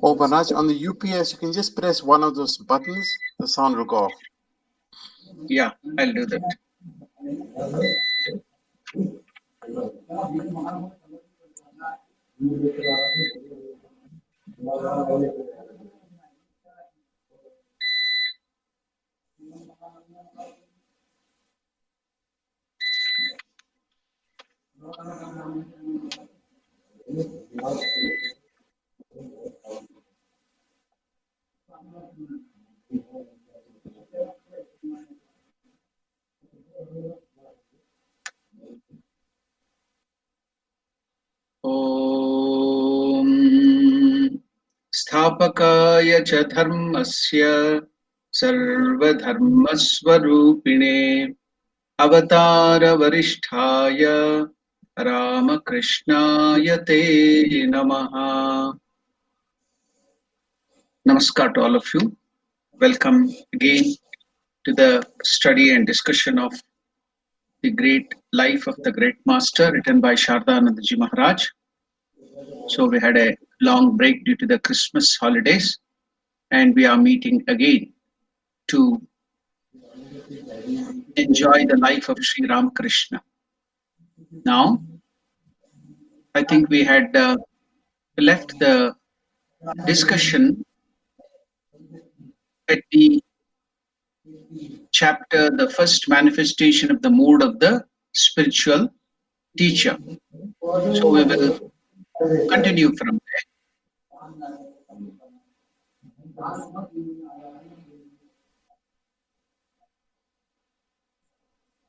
Oh, Manoj, on the UPS, you can just press one of those buttons, the sound will go off. Yeah, I'll do that. ॐ स्थापकाय च धर्मस्य सर्वधर्मस्वरूपिणे अवतारवरिष्ठाय रामकृष्णाय ते नमः. Namaskar to all of you. Welcome again to the study and discussion of the great life of the great master written by Shardanandaji Maharaj. So we had a long break due to the Christmas holidays, and we are meeting again to enjoy the life of Sri Ramakrishna. Now, I think we had left the discussion at the chapter, the first manifestation of the mood of the spiritual teacher. So we will continue from there.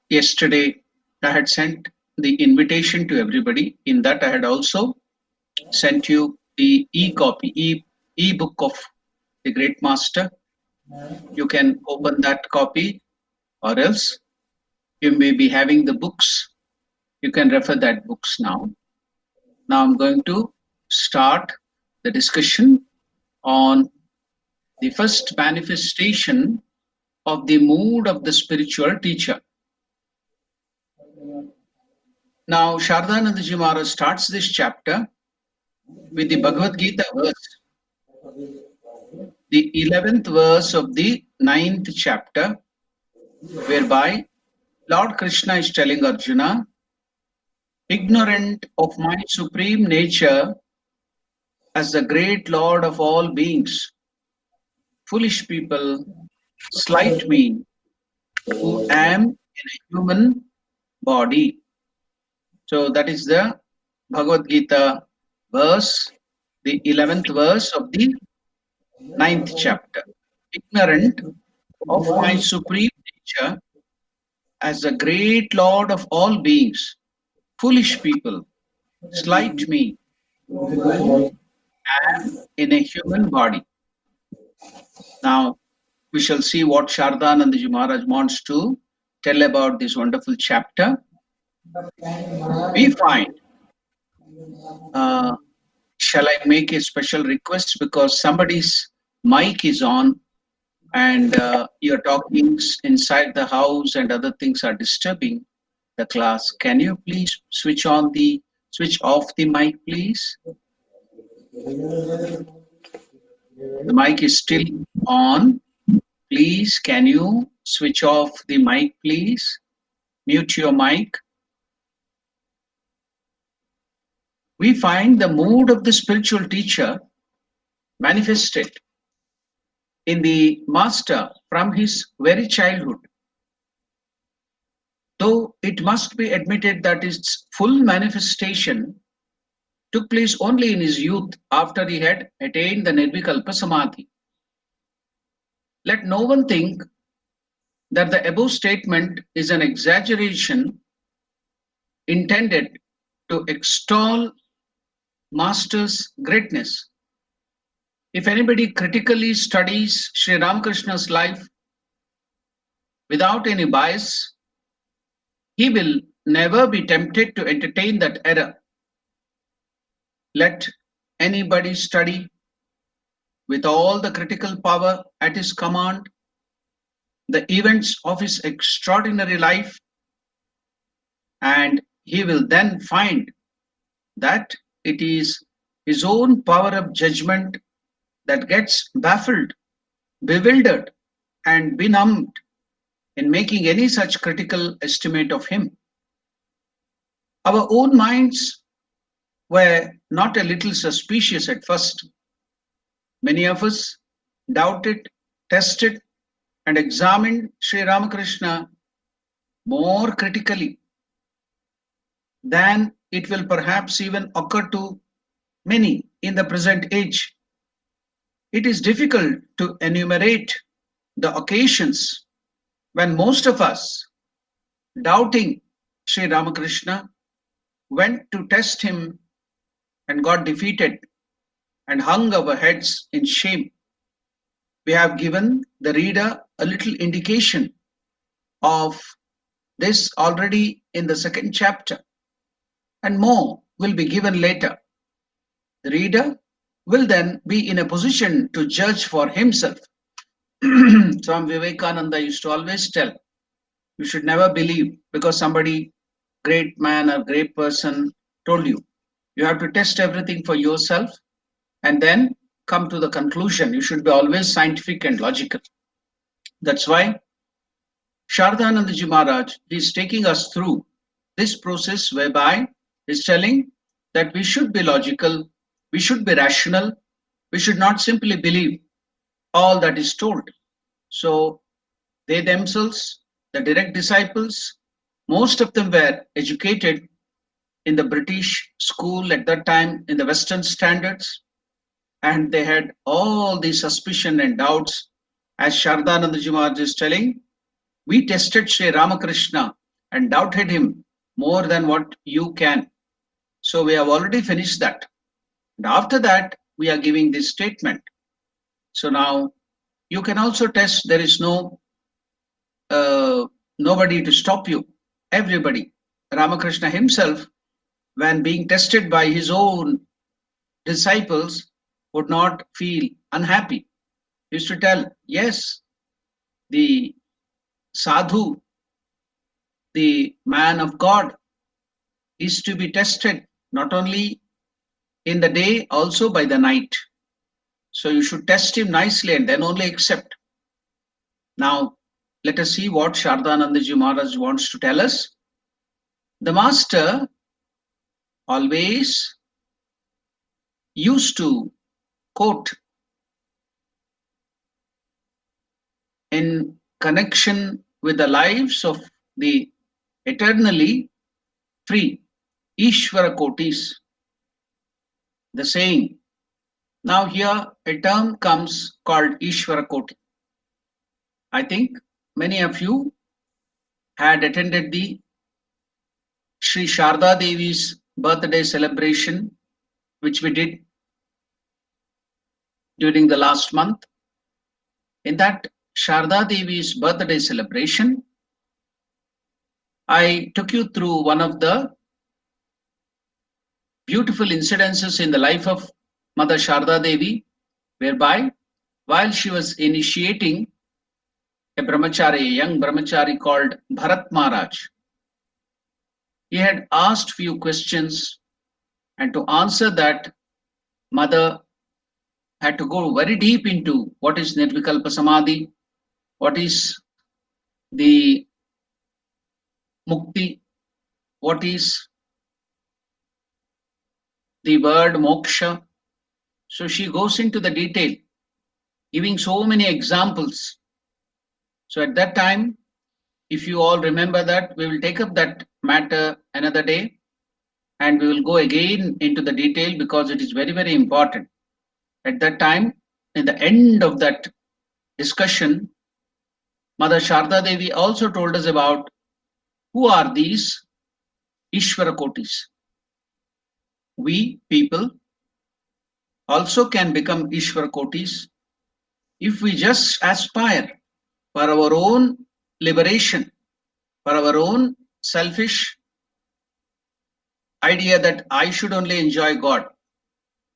Yesterday, I had sent the invitation to everybody. In that, I had also sent you the e-copy, e-book of the Great Master. You can open that copy, or else you may be having the books. You can refer that books now. Now I'm going to start the discussion on the first manifestation of the mood of the spiritual teacher. Now Shardanandaji Maharaj starts this chapter with the Bhagavad Gita verse, the 11th verse of the 9th chapter, whereby Lord Krishna is telling Arjuna, ignorant of my supreme nature as the great Lord of all beings, foolish people slight me who am in a human body. So that is the Bhagavad Gita verse, the 11th verse of the 9th chapter. Ignorant of my supreme nature as the great Lord of all beings, foolish people slight me who am in a human body. Now we shall see what Shardanandaji Maharaj wants to tell about this wonderful chapter. We find, shall I make a special request, because somebody's mic is on and you're talking inside the house and other things are disturbing the class. Can you please switch off the mic, please? The mic is still on. Please, can you switch off the mic, please? Mute your mic. We find the mood of the spiritual teacher manifested in the master from his very childhood. Though it must be admitted that its full manifestation took place only in his youth after he had attained the Nirvikalpa Samadhi. Let no one think that the above statement is an exaggeration intended to extol Master's greatness. If anybody critically studies Sri Ramakrishna's life without any bias, he will never be tempted to entertain that error. Let anybody study with all the critical power at his command the events of his extraordinary life, and he will then find that it is his own power of judgment that gets baffled, bewildered, and benumbed in making any such critical estimate of him. Our own minds were not a little suspicious at first. Many of us doubted, tested, and examined Sri Ramakrishna more critically than it will perhaps even occur to many in the present age. It is difficult to enumerate the occasions when most of us, doubting Sri Ramakrishna, went to test him and got defeated and hung our heads in shame. We have given the reader a little indication of this already in the second chapter, and more will be given later. The reader will then be in a position to judge for himself. Swami Vivekananda used to always tell, you should never believe because somebody, great man or great person, told you. You have to test everything for yourself and then come to the conclusion. You should be always scientific and logical. That's why Shardanandaji Maharaj is taking us through this process whereby he's telling that we should be logical, we should be rational, we should not simply believe all that is told. So they themselves, the direct disciples, most of them were educated in the British school at that time, in the Western standards, and they had all the suspicion and doubts. As Shardanandaji Maharaj is telling, we tested Sri Ramakrishna and doubted him more than what you can. So we have already finished that. And after that, we are giving this statement. So now you can also test. There is nobody to stop you. Everybody. Ramakrishna himself, when being tested by his own disciples, would not feel unhappy. He used to tell, yes, the sadhu, the man of God, is to be tested not only in the day, also by the night. So you should test him nicely and then only accept. Now, let us see what Shardanandaji Maharaj wants to tell us. The master always used to quote in connection with the lives of the eternally free Ishvara Kotis, the saying. Now here a term comes called Ishvara Koti. I think many of you had attended the Sri Sharda Devi's birthday celebration, which we did during the last month. In that Sharda Devi's birthday celebration, I took you through one of the beautiful incidences in the life of Mother Sharda Devi, whereby while she was initiating a brahmachari, a young brahmachari called Bharat Maharaj, he had asked few questions, and to answer that, Mother had to go very deep into what is Nirvikalpa Samadhi, what is the Mukti, what is the word moksha. So she goes into the detail, giving so many examples. So at that time, if you all remember that, we will take up that matter another day and we will go again into the detail because it is very, very important. At that time, in the end of that discussion, Mother Sharda Devi also told us about who are these Ishvara Kotis. We people also can become Ishvara Kotis if we just aspire for our own liberation, for our own selfish idea that I should only enjoy God.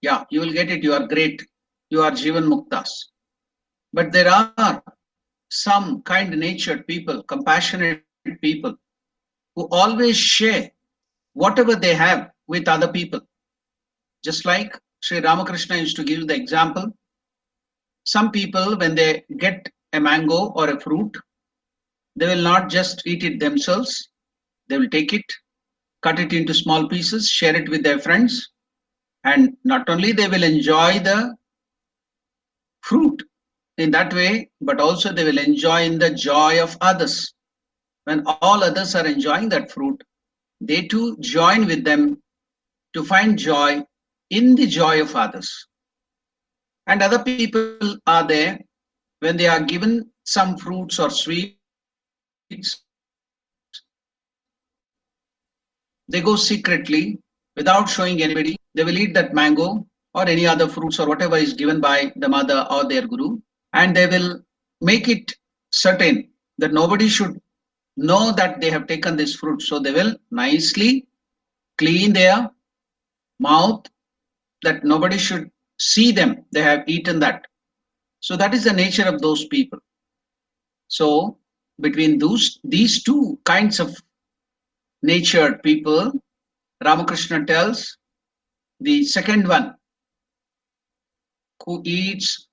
Yeah, you will get it. You are great. You are Jivan Muktas. But there are some kind-natured people, compassionate people, who always share whatever they have with other people. Just like Sri Ramakrishna used to give the example, some people, when they get a mango or a fruit, they will not just eat it themselves. They will take it, cut it into small pieces, share it with their friends, and not only they will enjoy the fruit in that way, but also they will enjoy in the joy of others. When all others are enjoying that fruit, they too join with them to find joy in the joy of others. And other people are there, when they are given some fruits or sweets, they go secretly without showing anybody. They will eat that mango or any other fruits or whatever is given by the mother or their guru, and they will make it certain that nobody should know that they have taken this fruit. So they will nicely clean their mouth, that nobody should see them. They have eaten that. So that is the nature of those people. So between these two kinds of natured people, Ramakrishna tells the second one, who eats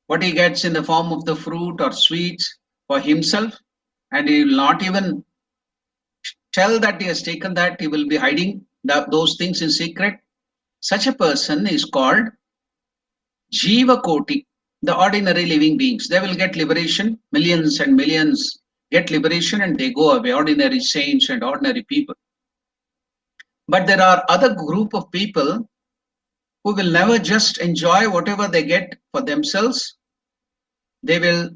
what he gets in the form of the fruit or sweets for himself, and he will not even tell that he has taken that, he will be hiding those things in secret. Such a person is called Jiva Koti, the ordinary living beings. They will get liberation, millions and millions get liberation and they go away, ordinary saints and ordinary people. But there are other group of people who will never just enjoy whatever they get for themselves. They will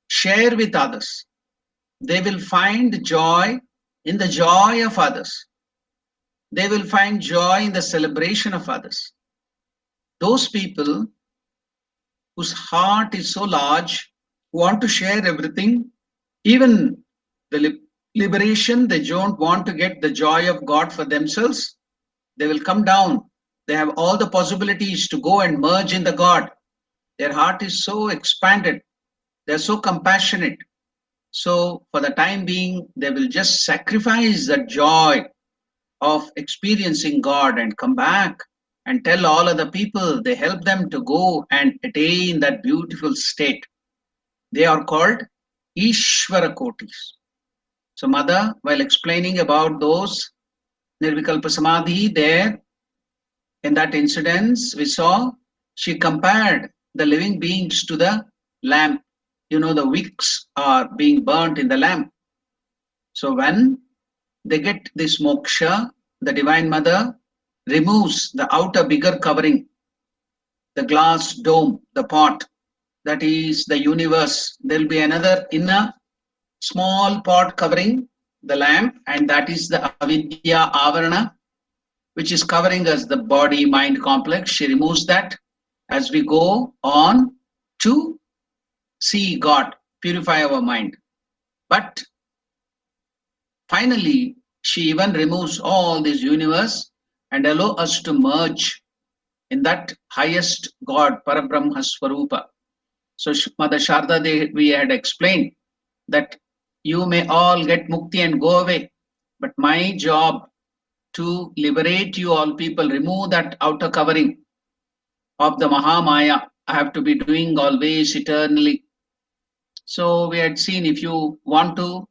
share with others. They will find joy in the joy of others. They will find joy in the celebration of others. Those people whose heart is so large, who want to share everything, even the liberation, they don't want to get the joy of God for themselves. They will come down. They have all the possibilities to go and merge in the God. Their heart is so expanded. They're so compassionate. So for the time being, they will just sacrifice the joy of experiencing God and come back and tell all other people. They help them to go and attain that beautiful state. They are called Ishvara Kotis. So Mother, while explaining about those Nirvikalpa Samadhi there, in that incidence, we saw she compared the living beings to the lamp. You know, the wicks are being burnt in the lamp. So when they get this moksha, the Divine Mother removes the outer bigger covering, the glass dome, the pot, that is the universe. There will be another inner small pot covering the lamp, and that is the avidya avarana, which is covering us, the body mind complex. She removes that as we go on to see God, purify our mind. But finally, she even removes all this universe and allow us to merge in that highest God, Parabrahma Swarupa. So Mother Sharda, we had explained that you may all get mukti and go away, but my job to liberate you all people, remove that outer covering of the Mahamaya, I have to be doing always eternally. So we had seen, if you want to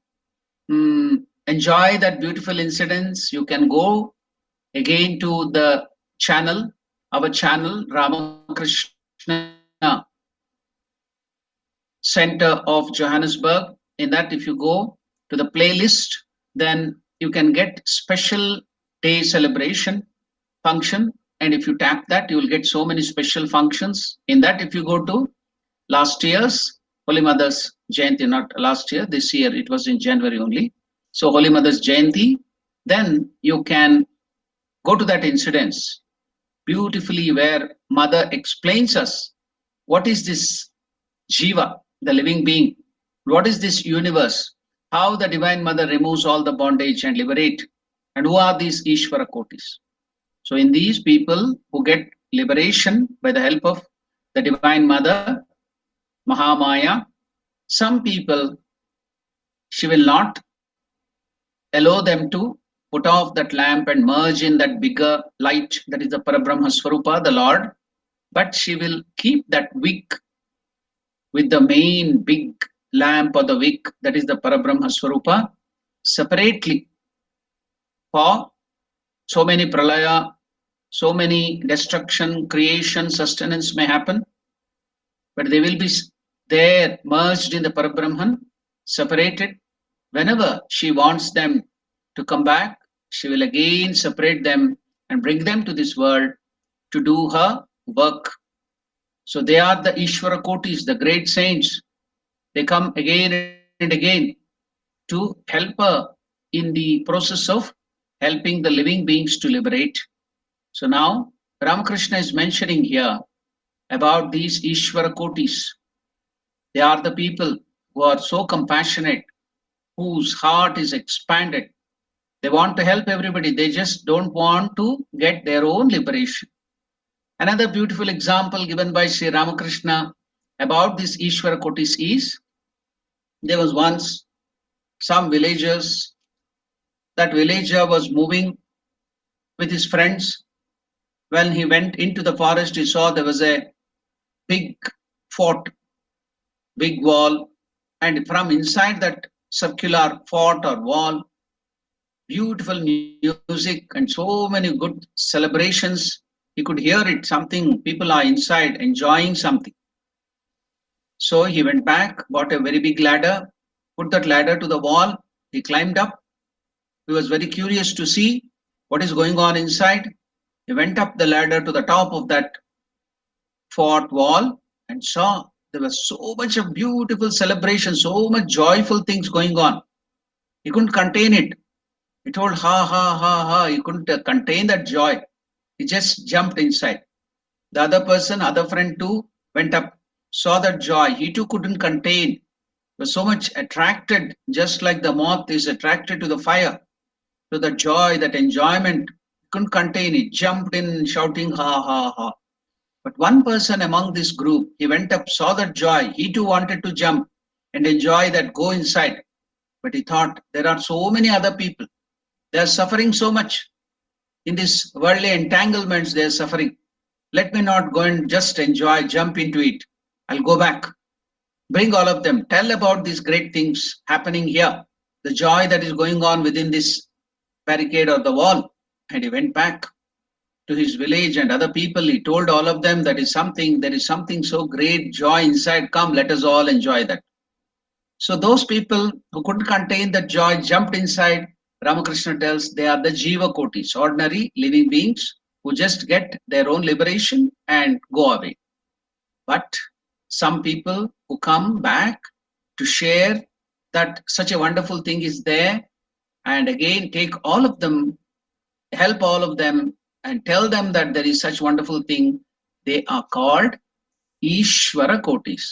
enjoy that beautiful incidents, you can go again to the channel, our channel, Ramakrishna Center of Johannesburg. In that, if you go to the playlist, then you can get special day celebration function. And if you tap that, you will get so many special functions. In that, if you go to last year's Holy Mother's Jayanti, not last year, this year, it was in January only. So Holy Mother's Jayanti, then you can go to that incidence beautifully where Mother explains us what is this Jiva, the living being, what is this universe, how the Divine Mother removes all the bondage and liberate, and who are these Ishvara Kotis. So in these people who get liberation by the help of the Divine Mother, Mahamaya, some people, she will not allow them to put off that lamp and merge in that bigger light that is the Parabrahma Swarupa, the Lord, but she will keep that wick with the main big lamp or the wick that is the Parabrahma Swarupa separately for so many pralaya, so many destruction, creation, sustenance may happen, but they will be there merged in the Parabrahman, separated. Whenever she wants them to come back, she will again separate them and bring them to this world to do her work. So they are the Ishvara Kotis, the great saints. They come again and again to help her in the process of helping the living beings to liberate. So now Ramakrishna is mentioning here about these Ishvara Kotis. They are the people who are so compassionate, whose heart is expanded. They want to help everybody. They just don't want to get their own liberation. Another beautiful example given by Sri Ramakrishna about this Ishvara Kotis is there was once some villagers. That villager was moving with his friends. When he went into the forest, he saw there was a big fort, big wall, and from inside that circular fort or wall, beautiful music and so many good celebrations. He could hear it, something, people are inside enjoying something. So he went back, bought a very big ladder, put that ladder to the wall. He climbed up. He was very curious to see what is going on inside. He went up the ladder to the top of that fort wall and saw there was so much of beautiful celebration, so much joyful things going on. He couldn't contain it. He told, ha, ha, ha, ha. He couldn't contain that joy. He just jumped inside. The other person, other friend too, went up, saw that joy. He too couldn't contain. Was so much attracted, just like the moth is attracted to the fire, to the joy, that enjoyment. Couldn't contain it, jumped in shouting, ha, ha, ha. But one person among this group, he went up, saw that joy. He too wanted to jump and enjoy that, go inside. But he thought, there are so many other people. They are suffering so much. In this worldly entanglements, they are suffering. Let me not go and just enjoy, jump into it. I'll go back. Bring all of them. Tell about these great things happening here. The joy that is going on within this barricade or the wall. And he went back to his village and other people. He told all of them there is something so great, joy inside. Come, let us all enjoy that. So those people who couldn't contain that joy jumped inside. Ramakrishna tells they are the Jiva Kotis, ordinary living beings who just get their own liberation and go away. But some people who come back to share that such a wonderful thing is there, and again take all of them, help all of them, and tell them that there is such wonderful thing, they are called Ishvara Kotis.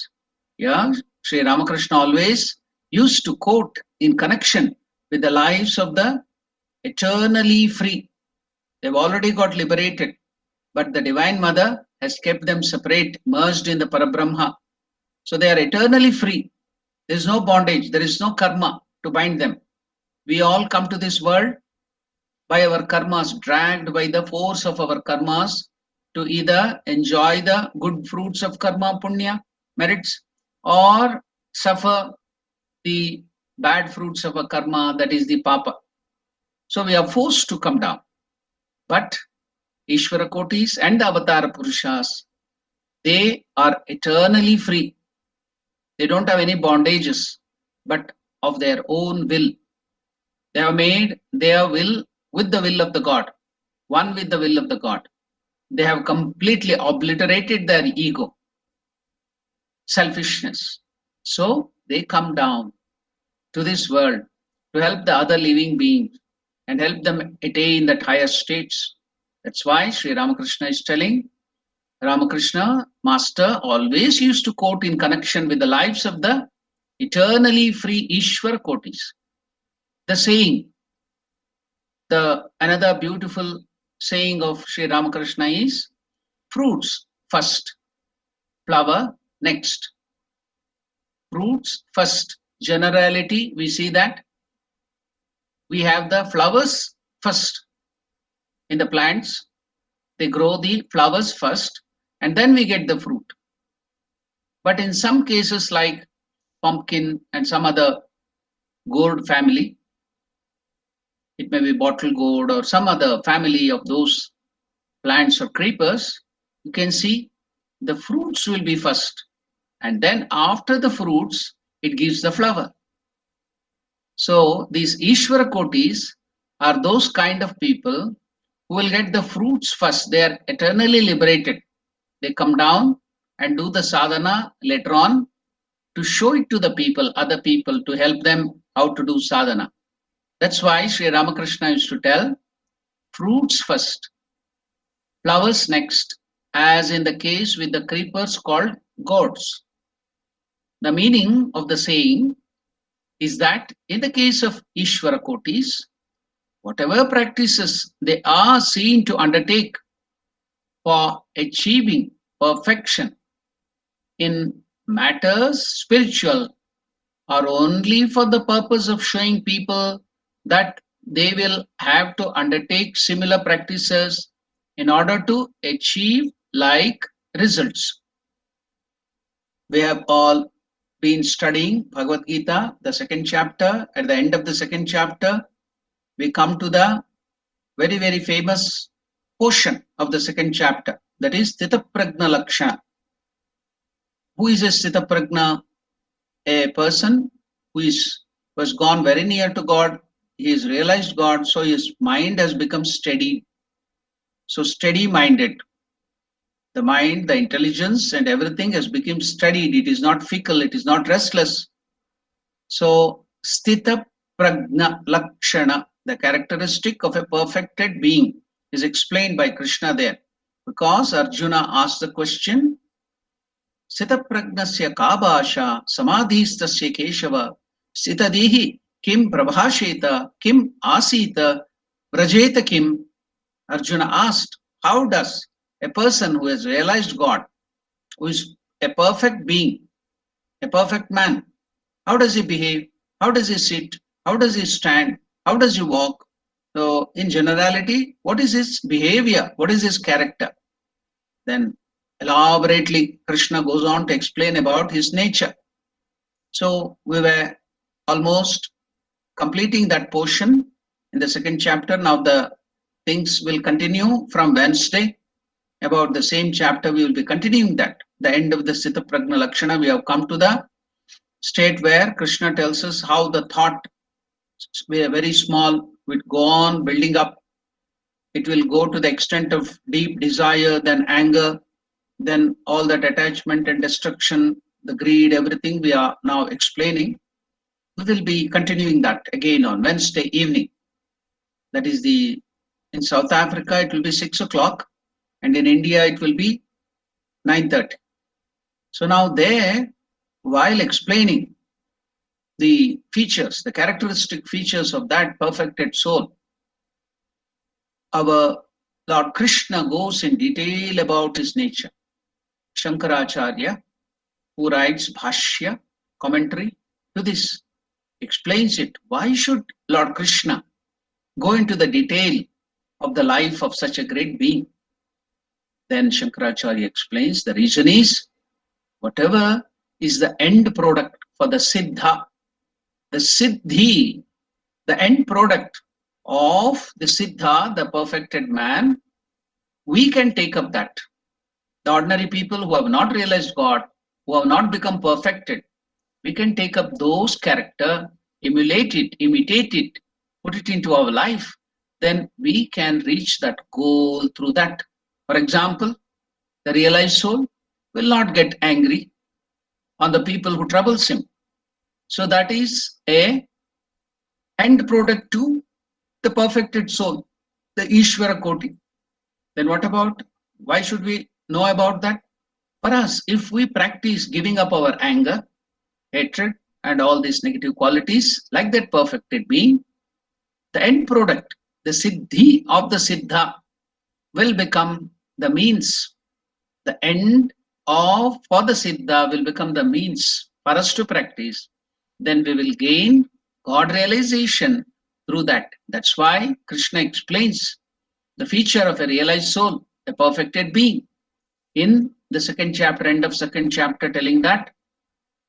Yeah, Sri Ramakrishna always used to quote in connection with the lives of the eternally free. They've already got liberated, but the Divine Mother has kept them separate, merged in the Parabrahma. So they are eternally free. There is no bondage, there is no karma to bind them. We all come to this world by our karmas, dragged by the force of our karmas to either enjoy the good fruits of karma, punya, merits, or suffer the bad fruits of a karma, that is the papa. So we are forced to come down. But Ishvara Kotis and the Avatara Purushas, they are eternally free. They don't have any bondages, but of their own will. They have made their will with the will of the God, one with the will of the God. They have completely obliterated their ego, selfishness. So they come down to this world to help the other living beings and help them attain that higher states. That's why Sri Ramakrishna is telling, Ramakrishna, Master, always used to quote in connection with the lives of the eternally free Ishvara Kotis. The saying, another beautiful saying of Sri Ramakrishna is, fruits first, flower next. Fruits first. Generality, we see that we have the flowers first in the plants. They grow the flowers first, and then we get the fruit. But in some cases, like pumpkin and some other gourd family, it may be bottle gourd or some other family of those plants or creepers, you can see the fruits will be first. And then after the fruits, it gives the flower. So these Ishvara Kotis are those kind of people who will get the fruits first. They are eternally liberated. They come down and do the sadhana later on to show it to the people, other people, to help them how to do sadhana. That's why Sri Ramakrishna used to tell, fruits first, flowers next, as in the case with the creepers called gourds. The meaning of the saying is that in the case of Ishvara Kotis, whatever practices they are seen to undertake for achieving perfection in matters spiritual are only for the purpose of showing people that they will have to undertake similar practices in order to achieve like results. We have all been studying Bhagavad Gita, the second chapter. At the end of the second chapter, we come to the very, very famous portion of the second chapter, that is Sthita Prajna Lakshana. Who is a Sthita Prajna? A person who was gone very near to God. He has realized God, so his mind has become steady. So steady minded. The mind, the intelligence, and everything has become studied. It is not fickle, it is not restless. So Sthita Prajna Lakshana, the characteristic of a perfected being, is explained by Krishna there. Because Arjuna asked the question, Sthita Pragnasya Kabasha Samadhistasya Keshava Sthitadihi Kim Prabhasheta Kim Asita Brajeta Kim. Arjuna asked, how does a person who has realized God, who is a perfect being, a perfect man, how does he behave? How does he sit? How does he stand? How does he walk? So, in generality, what is his behavior? What is his character? Then, elaborately, Krishna goes on to explain about his nature. So, we were almost completing that portion in the second chapter. Now, the things will continue from Wednesday. About the same chapter, we will be continuing that. The end of the Sthita Prajna Lakshana, we have come to the state where Krishna tells us how the thought, very small, will go on building up. It will go to the extent of deep desire, then anger, then all that attachment and destruction, the greed, everything we are now explaining. We will be continuing that again on Wednesday evening. That is in South Africa, it will be 6 o'clock, and in India, it will be 9:30. So now there, while explaining the features, the characteristic features of that perfected soul, our Lord Krishna goes in detail about his nature. Shankaracharya, who writes Bhashya, commentary to this, explains it. Why should Lord Krishna go into the detail of the life of such a great being? Then Shankaracharya explains the reason is, whatever is the end product for the Siddha, the Siddhi, the end product of the Siddha, the perfected man, we can take up that. The ordinary people who have not realized God, who have not become perfected, we can take up those character, emulate it, imitate it, put it into our life, then we can reach that goal through that. For example, the realized soul will not get angry on the people who troubles him. So that is a end product to the perfected soul, the Ishvara Koti. Then what about, why should we know about that? For us, if we practice giving up our anger, hatred, and all these negative qualities like that perfected being, the end product, the siddhi of the siddha, will become the means. The end of for the siddha will become the means for us to practice. Then we will gain God realization through that. That's why Krishna explains the feature of a realized soul, a perfected being, in the second chapter, end of second chapter, telling that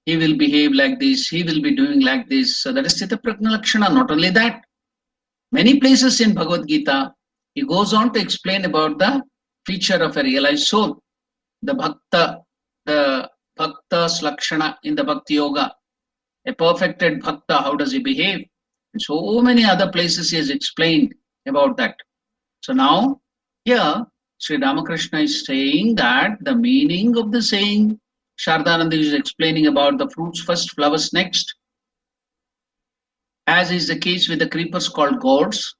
he will behave like this, he will be doing like this. So that is Sthita Prajna Lakshana. Not only that, many places in Bhagavad Gita, he goes on to explain about the feature of a realized soul, the Bhakta's Lakshana in the Bhakti Yoga, a perfected Bhakta, how does he behave? And so many other places he has explained about that. So now, here, Sri Ramakrishna is saying that the meaning of the saying, Shardananda is explaining about the fruits first, flowers next, as is the case with the creepers called gods.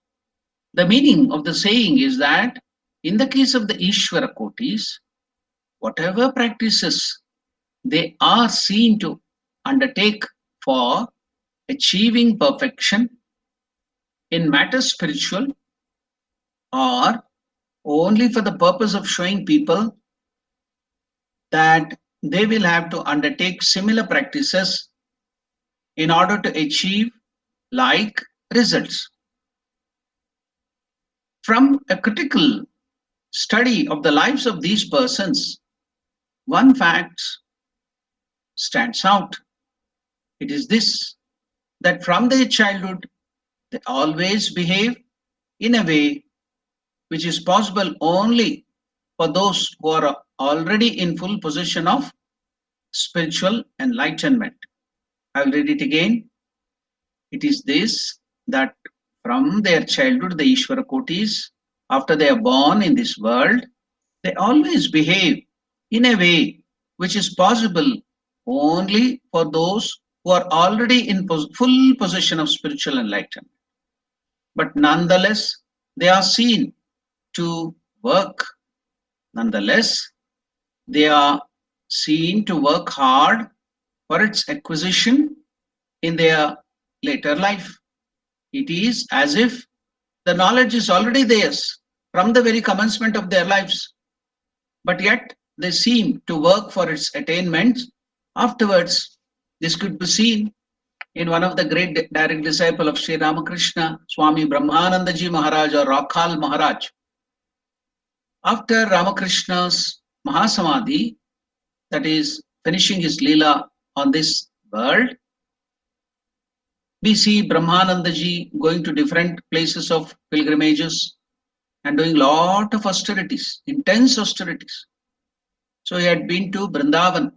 The meaning of the saying is that in the case of the Ishvara Kotis, whatever practices they are seen to undertake for achieving perfection in matters spiritual, or only for the purpose of showing people that they will have to undertake similar practices in order to achieve like results. From a critical study of the lives of these persons, one fact stands out. It is this, that from their childhood, they always behave in a way which is possible only for those who are already in full possession of spiritual enlightenment. I will read it again. It is this, that from their childhood, the Ishvara Kotis, after they are born in this world, they always behave in a way which is possible only for those who are already in full possession of spiritual enlightenment. But nonetheless, they are seen to work. Nonetheless, they are seen to work hard for its acquisition in their later life. It is as if the knowledge is already theirs from the very commencement of their lives, but yet they seem to work for its attainment afterwards. This could be seen in one of the great direct disciple of Sri Ramakrishna, Swami Brahmanandaji Maharaj or Rakhal Maharaj. After Ramakrishna's Mahasamadhi, that is finishing his Leela on this world, we see Brahmanandaji going to different places of pilgrimages and doing lot of austerities, intense austerities. So he had been to Vrindavan,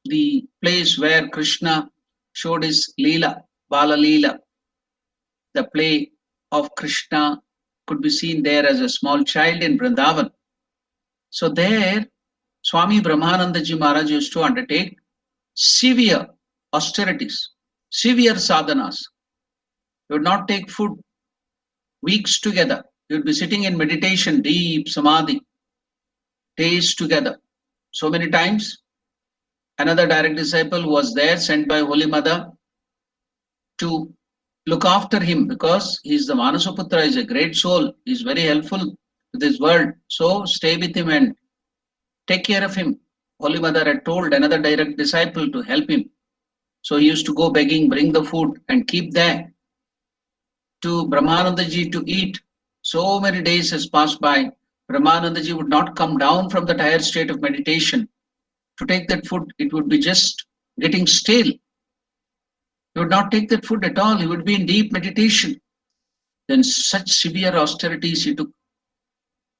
the place where Krishna showed his Leela, Bala Leela. The play of Krishna could be seen there as a small child in Vrindavan. So there, Swami Brahmanandaji Maharaj used to undertake severe austerities, severe sadhanas. He would not take food weeks together. He would be sitting in meditation, deep samadhi, days together. So many times, another direct disciple was there, sent by Holy Mother to look after him, because he's the Manasaputra, he's a great soul, he's very helpful to this world. So stay with him and take care of him. Holy Mother had told another direct disciple to help him. So he used to go begging, bring the food and keep there to Brahmanandaji to eat. So many days has passed by. Brahmanandaji would not come down from that higher state of meditation to take that food. It would be just getting stale. He would not take that food at all. He would be in deep meditation. Then such severe austerities he took.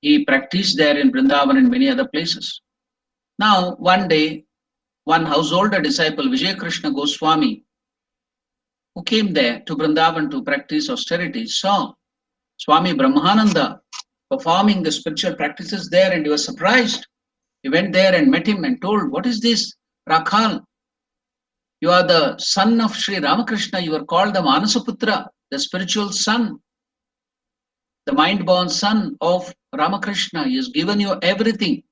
He practiced there in Vrindavan and many other places. Now, one day, one householder disciple, Vijay Krishna Goswami, who came there to Vrindavan to practice austerity, saw Swami Brahmananda performing the spiritual practices there, and he was surprised. He went there and met him and told, "What is this, Rakhal? You are the son of Sri Ramakrishna. You are called the Manasaputra, the spiritual son. the mind-born son of Ramakrishna. He has given you everything.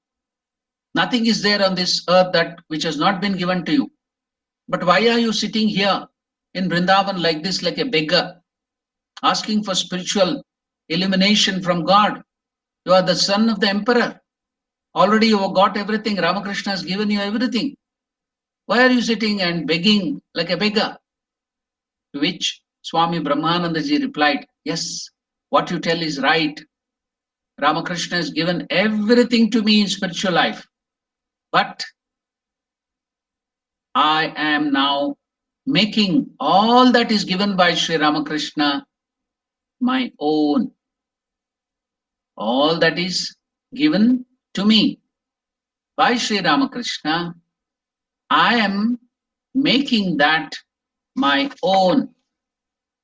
Nothing is there on this earth that which has not been given to you. But why are you sitting here in Vrindavan like this, like a beggar, asking for spiritual illumination from God? You are the son of the emperor. Already you have got everything. Ramakrishna has given you everything. Why are you sitting and begging like a beggar? To which Swami Brahmanandaji replied, yes, what you tell is right. Ramakrishna has given everything to me in spiritual life. But I am now making all that is given by Sri Ramakrishna my own. All that is given to me by Sri Ramakrishna, I am making that my own.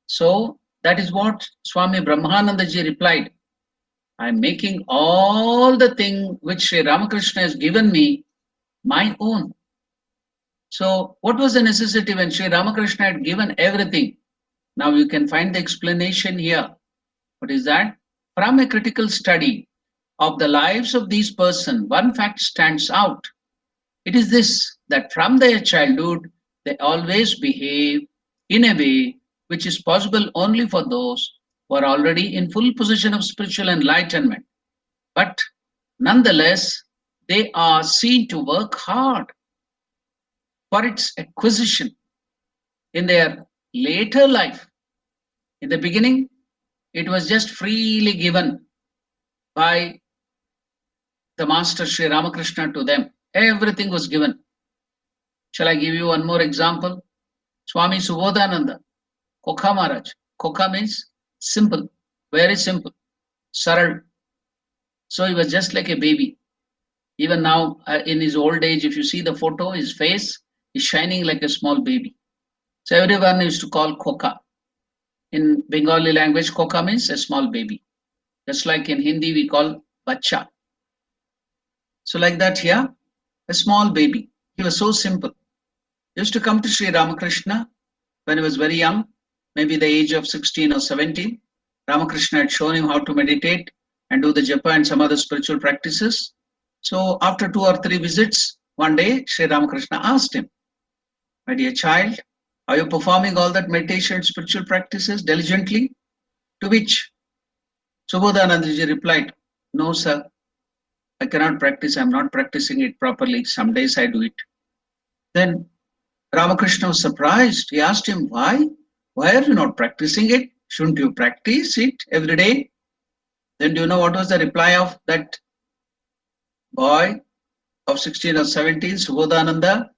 So that is what Swami Brahmanandaji replied. I am making all the thing which Sri Ramakrishna has given me my own. So what was the necessity when Sri Ramakrishna had given everything? Now you can find the explanation here. What is that? From a critical study of the lives of these persons, one fact stands out. It is this, that from their childhood, they always behave in a way which is possible only for those who are already in full possession of spiritual enlightenment. But nonetheless, they are seen to work hard for its acquisition in their later life. In the beginning, it was just freely given by the Master Sri Ramakrishna to them. Everything was given. Shall I give you one more example? Swami Subodhananda, Kokha Maharaj. Kokha means simple, very simple, saral. So he was just like a baby. Even now, in his old age, if you see the photo, his face is shining like a small baby. So everyone used to call Kokha. In Bengali language, Kokha means a small baby. Just like in Hindi, we call Bacha. So like that here, a small baby. He was so simple. He used to come to Sri Ramakrishna when he was very young, maybe the age of 16 or 17. Ramakrishna had shown him how to meditate and do the japa and some other spiritual practices. So after 2 or 3 visits, one day Sri Ramakrishna asked him, my dear child, are you performing all that meditation and spiritual practices diligently? To which Subodhanandaji replied, no sir, I cannot practice, I'm not practicing it properly. Some days I do it. Then Ramakrishna was surprised. He asked him, why? Why are you not practicing it? Shouldn't you practice it every day? Then do you know what was the reply of that boy of 16 or 17, Subodhananda?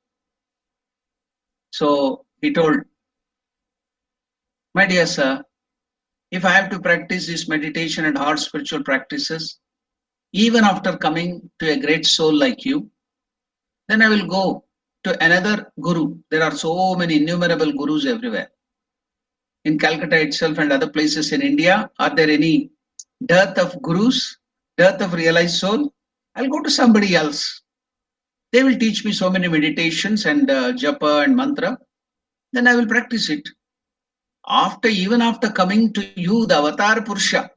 So he told, my dear sir, if I have to practice this meditation and hard spiritual practices, even after coming to a great soul like you, then I will go to another guru. There are so many innumerable gurus everywhere. In Calcutta itself and other places in India, are there any dearth of gurus, dearth of realized soul? I'll go to somebody else. They will teach me so many meditations and japa and mantra. Then I will practice it. Even after coming to you, the Avatar Purusha,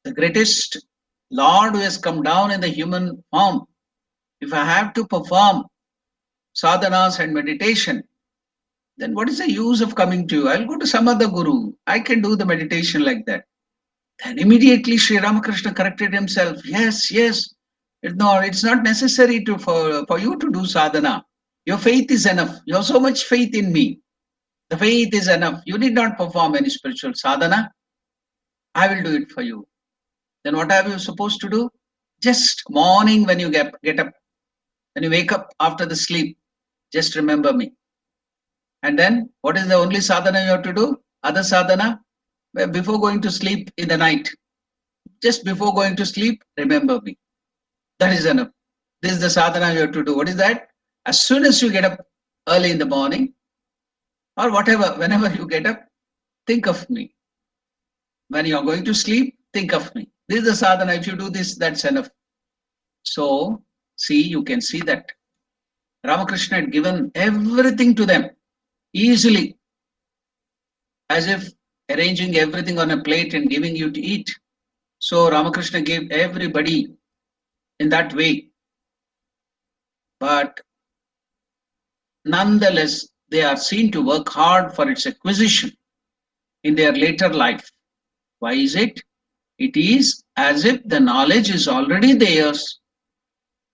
the greatest Lord who has come down in the human form, if I have to perform sadhanas and meditation, then what is the use of coming to you? I'll go to some other guru. I can do the meditation like that. Then immediately Sri Ramakrishna corrected himself. Yes. No, it's not necessary for you to do sadhana. Your faith is enough. You have so much faith in me. The faith is enough. You need not perform any spiritual sadhana. I will do it for you. Then what are you supposed to do? Just morning when you get up, when you wake up after the sleep, just remember me. And then what is the only sadhana you have to do? Other sadhana? Before going to sleep in the night. Just before going to sleep, remember me. That is enough. This is the sadhana you have to do. What is that? As soon as you get up early in the morning, or whatever, whenever you get up, think of me. When you are going to sleep, think of me. This is the sadhana. If you do this, that's enough. So, see, you can see that Ramakrishna had given everything to them easily, as if arranging everything on a plate and giving you to eat. So Ramakrishna gave everybody in that way. But nonetheless, they are seen to work hard for its acquisition in their later life. Why is it? It is as if the knowledge is already theirs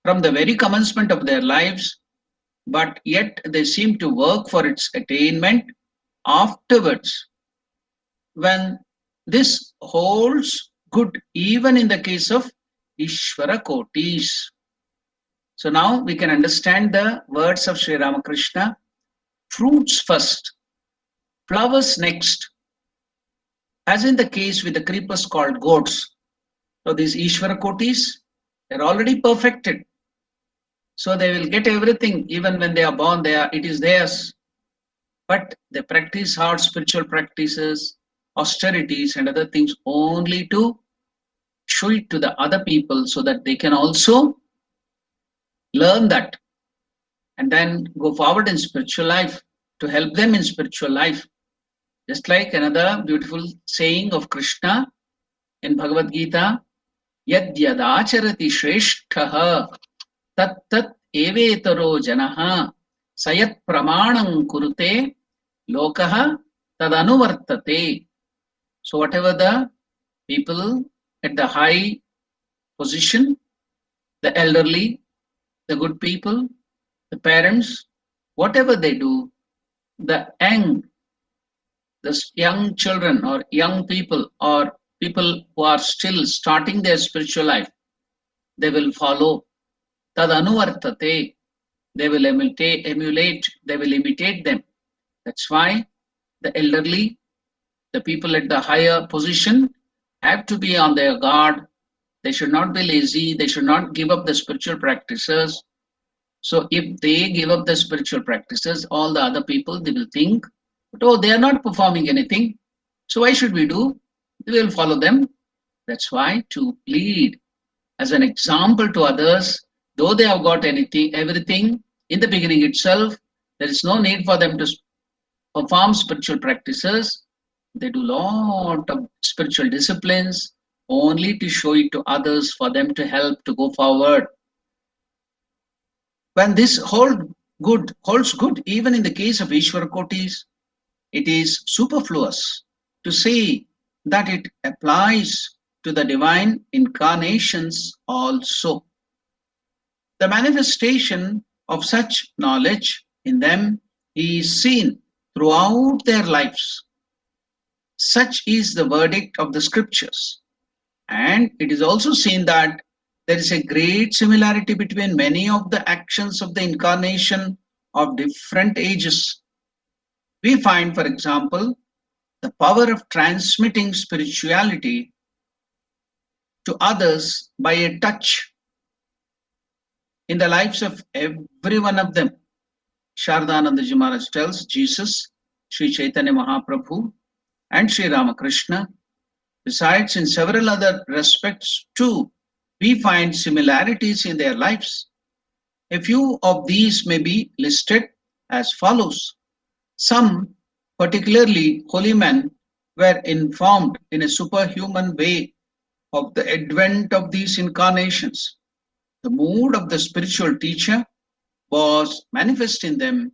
from the very commencement of their lives, but yet they seem to work for its attainment afterwards, when this holds good even in the case of Ishvara Kotis. So now we can understand the words of Sri Ramakrishna: fruits first, flowers next, as in the case with the creepers called goats. So these Ishvara Kotis, they're already perfected. So they will get everything, even when they are born, it is theirs. But they practice hard spiritual practices, austerities, and other things only to show it to the other people so that they can also learn that and then go forward in spiritual life, to help them in spiritual life. Just like another beautiful saying of Krishna in Bhagavad Gita, Yad yadacharati shreshtaha tat tat evetaro janaha sayat pramanam kurute lokaha tadanuvartate. So whatever the people at the high position, the elderly, the good people, the parents, whatever they do, the young children or young people or people who are still starting their spiritual life, they will follow. Tadanuvartate. They will emulate, they will imitate them. That's why the elderly, the people at the higher position, have to be on their guard. They should not be lazy. They should not give up the spiritual practices. So if they give up the spiritual practices, all the other people, they will think, oh, they are not performing anything. So why should we do? We will follow them. That's why to lead as an example to others, though they have got everything in the beginning itself, there is no need for them to perform spiritual practices. They do lot of spiritual disciplines only to show it to others, for them to help to go forward. When this holds good, even in the case of Ishvara Kotis, it is superfluous to say that it applies to the divine incarnations also. The manifestation of such knowledge in them is seen throughout their lives. Such is the verdict of the scriptures. And it is also seen that there is a great similarity between many of the actions of the incarnation of different ages. We find, for example, the power of transmitting spirituality to others by a touch in the lives of every one of them. Sharadanandaji Maharaj tells Jesus, Sri Chaitanya Mahaprabhu, and Sri Ramakrishna. Besides, in several other respects too, we find similarities in their lives. A few of these may be listed as follows. Some, particularly holy men, were informed in a superhuman way of the advent of these incarnations. The mood of the spiritual teacher was manifest in them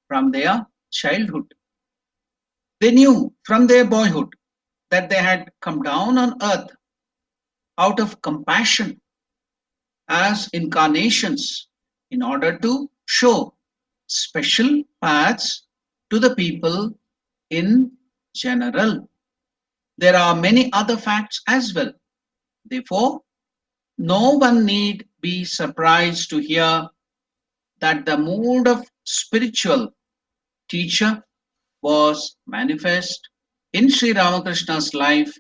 from their childhood. They knew from their boyhood that they had come down on earth out of compassion as incarnations in order to show special paths to the people in general. There are many other facts as well. Therefore, no one need be surprised to hear that the mood of spiritual teacher was manifest in Sri Ramakrishna's life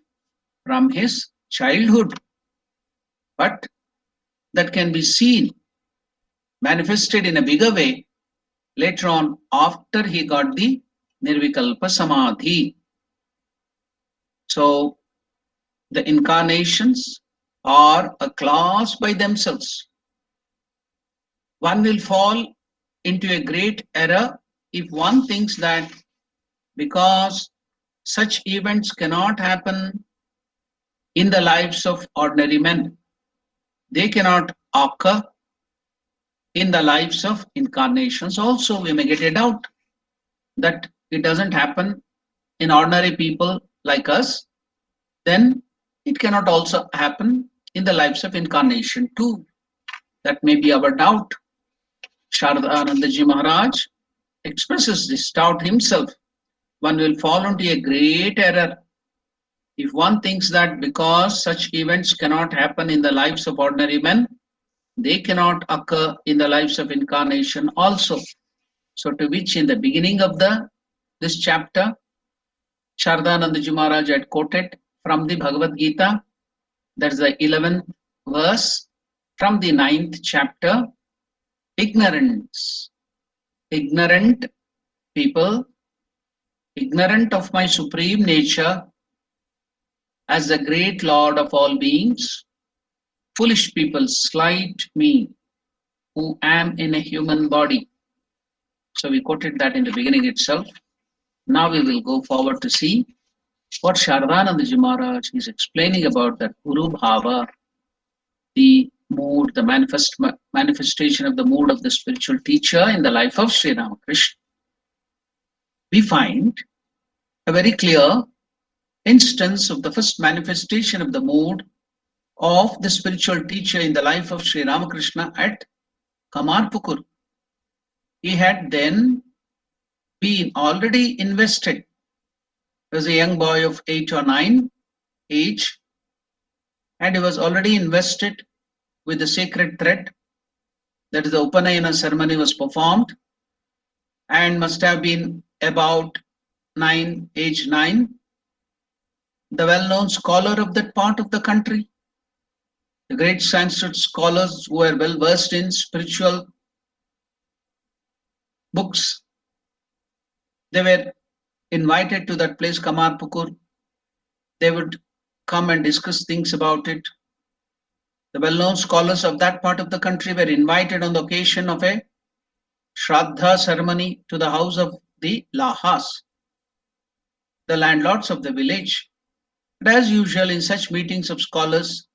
from his childhood. But that can be seen manifested in a bigger way later on, after he got the Nirvikalpa Samadhi. So the incarnations are a class by themselves. One will fall into a great error if one thinks that because such events cannot happen in the lives of ordinary men. They cannot occur in the lives of incarnations. Also, we may get a doubt that it doesn't happen in ordinary people like us, then it cannot also happen in the lives of incarnation too. That may be our doubt. Shardanandaji Maharaj expresses this doubt himself. One will fall into a great error if one thinks that because such events cannot happen in the lives of ordinary men, they cannot occur in the lives of incarnation also. So to which in the beginning of this chapter, Shardanandaji Maharaj had quoted from the Bhagavad Gita, that's the 11th verse from the 9th chapter. Ignorant people, ignorant of my supreme nature as the great Lord of all beings, foolish people slight me who am in a human body. So we quoted that in the beginning itself. Now we will go forward to see what Shardanandaji Maharaj is explaining about that Guru Bhava, the mood, the manifestation of the mood of the spiritual teacher in the life of Sri Ramakrishna. We find a very clear instance of the first manifestation of the mood of the spiritual teacher in the life of Sri Ramakrishna at Kamarpukur. He had then been already invested as a young boy of 8 or 9 age, and he was already invested with the sacred thread. That is, the Upanayana ceremony was performed and must have been about age 9. The well-known scholar of that part of the country, the great Sanskrit scholars who were well versed in spiritual books, they were invited to that place, Kamarpukur. They would come and discuss things about it. The well-known scholars of that part of the country were invited on the occasion of a Shraddha ceremony to the house of the Lahas, the landlords of the village. But as usual in such meetings of scholars,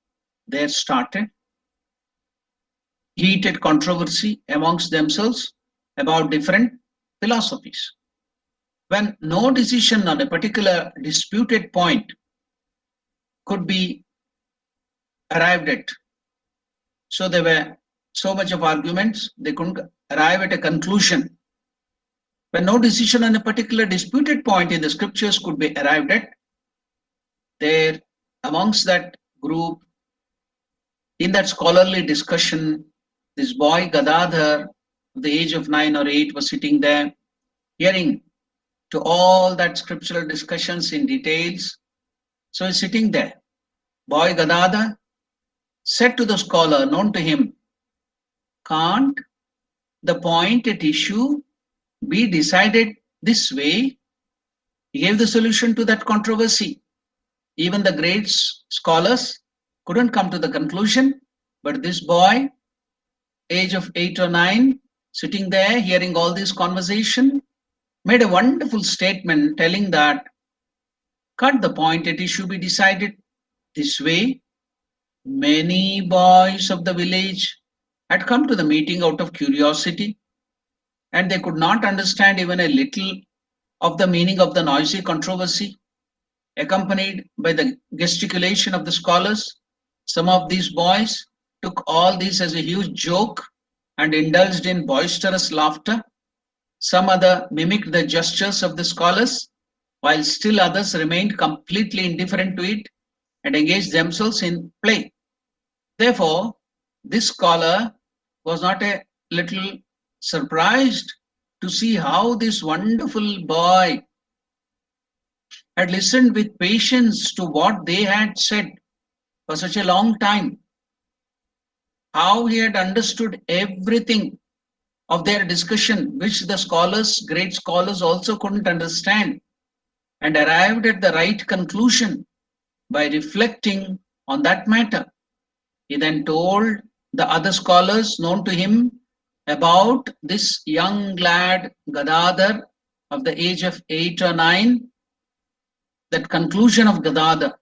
there started heated controversy amongst themselves about different philosophies. When no decision on a particular disputed point could be arrived at, so there were so much of arguments, they couldn't arrive at a conclusion. When no decision on a particular disputed point in the scriptures could be arrived at, there amongst that group, in that scholarly discussion, this boy Gadadhar, the age of 9 or 8, was sitting there, hearing to all that scriptural discussions in details. So he's sitting there. Boy Gadadhar said to the scholar known to him, "Can't the point at issue be decided this way?" He gave the solution to that controversy. Even the great scholars couldn't come to the conclusion, but this boy, age of 8 or 9, sitting there hearing all this conversation, made a wonderful statement telling that, "Cut the point at issue be decided this way." Many boys of the village had come to the meeting out of curiosity, and they could not understand even a little of the meaning of the noisy controversy, accompanied by the gesticulation of the scholars. Some of these boys took all this as a huge joke and indulged in boisterous laughter. Some other mimicked the gestures of the scholars, while still others remained completely indifferent to it and engaged themselves in play. Therefore, this scholar was not a little surprised to see how this wonderful boy had listened with patience to what they had said for such a long time, how he had understood everything of their discussion, which the scholars, great scholars, also couldn't understand, and arrived at the right conclusion by reflecting on that matter. He then told the other scholars known to him about this young lad Gadadhar of the age of 8 or 9, that conclusion of Gadadhar,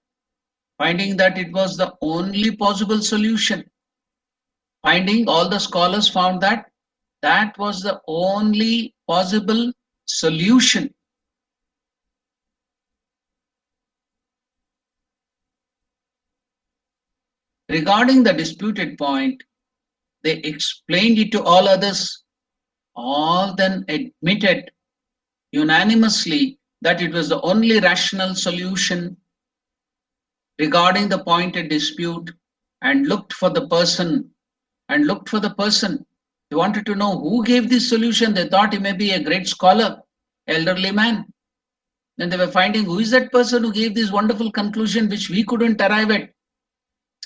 finding that it was the only possible solution. Finding all the scholars found that that was the only possible solution. Regarding the disputed point, they explained it to all others. All then admitted unanimously that it was the only rational solution regarding the point at dispute, and looked for the person. They wanted to know who gave this solution. They thought he may be a great scholar, elderly man. Then they were finding who is that person who gave this wonderful conclusion which we couldn't arrive at.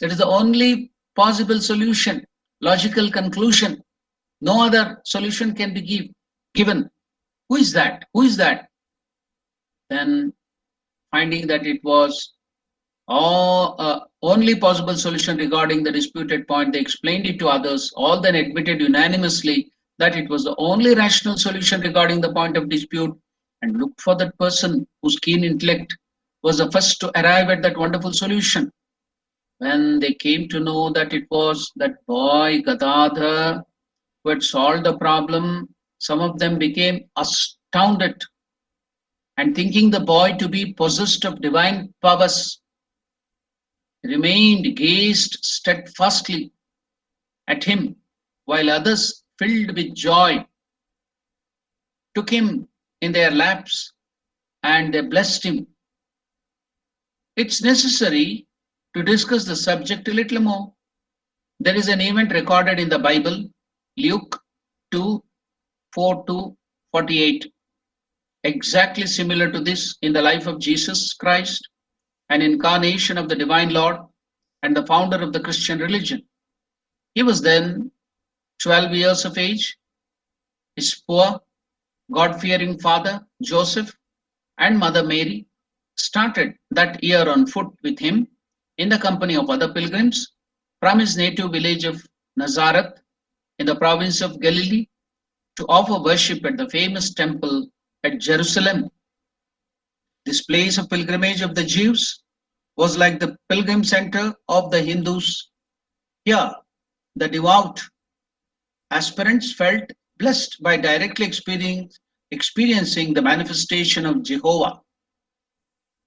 It is the only possible solution, logical conclusion. No other solution can be given. Who is that? Who is that? Then finding that it was only possible solution regarding the disputed point, they explained it to others. All then admitted unanimously that it was the only rational solution regarding the point of dispute, and looked for that person whose keen intellect was the first to arrive at that wonderful solution. When they came to know that it was that boy Gadadhar who had solved the problem, some of them became astounded, and thinking the boy to be possessed of divine powers, remained gazed steadfastly at him, while others, filled with joy, took him in their laps and they blessed him. It's necessary to discuss the subject a little more. There is an event recorded in the Bible, Luke 2:4-48, exactly similar to this in the life of Jesus Christ, an incarnation of the divine Lord and the founder of the Christian religion. He was then 12 years of age. His poor, God-fearing father, Joseph, and mother Mary started that year on foot with him in the company of other pilgrims from his native village of Nazareth in the province of Galilee to offer worship at the famous temple at Jerusalem. This place of pilgrimage of the Jews was like the pilgrim center of the Hindus. Here, the devout aspirants felt blessed by directly experiencing the manifestation of Jehovah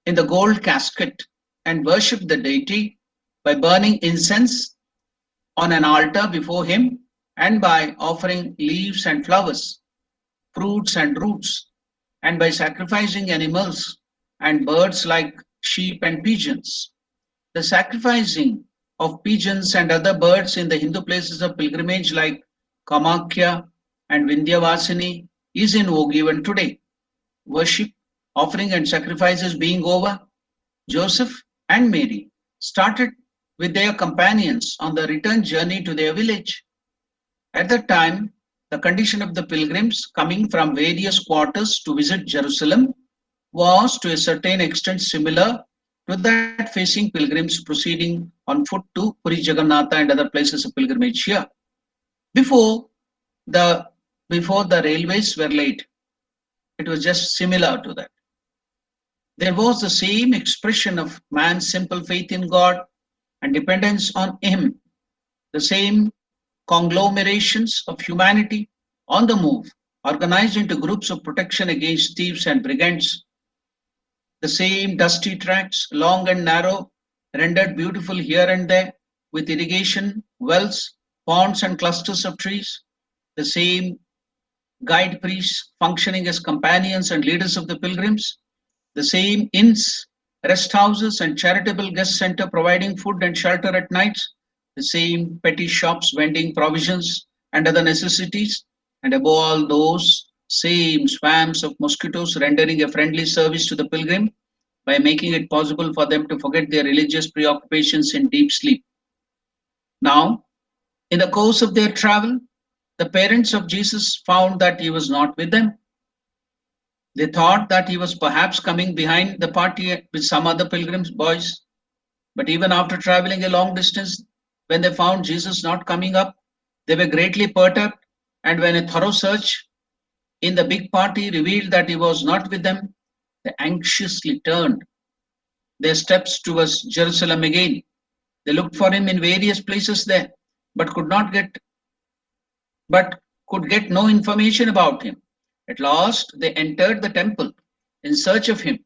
in the gold casket, and worshiped the deity by burning incense on an altar before him and by offering leaves and flowers, fruits and roots, and by sacrificing animals and birds like sheep and pigeons. The sacrificing of pigeons and other birds in the Hindu places of pilgrimage like Kamakhya and Vindhyavasini is in vogue even today. Worship, offering and sacrifices being over, Joseph and Mary started with their companions on the return journey to their village. At that time, the condition of the pilgrims coming from various quarters to visit Jerusalem was to a certain extent similar to that facing pilgrims proceeding on foot to Puri Jagannatha and other places of pilgrimage here. Before the railways were laid, it was just similar to that. There was the same expression of man's simple faith in God and dependence on Him, the same conglomerations of humanity on the move, organized into groups of protection against thieves and brigands, the same dusty tracks, long and narrow, rendered beautiful here and there with irrigation, wells, ponds, and clusters of trees, the same guide priests functioning as companions and leaders of the pilgrims, the same inns, rest houses, and charitable guest center providing food and shelter at nights, the same petty shops vending provisions and other necessities, and above all those same swarms of mosquitoes rendering a friendly service to the pilgrim by making it possible for them to forget their religious preoccupations in deep sleep. Now, in the course of their travel, the parents of Jesus found that he was not with them. They thought that he was perhaps coming behind the party with some other pilgrims, boys. But even after traveling a long distance, when they found Jesus not coming up, they were greatly perturbed. And when a thorough search in the big party revealed that he was not with them, they anxiously turned their steps towards Jerusalem again. They looked for him in various places there, but could get no information about him. At last, they entered the temple in search of him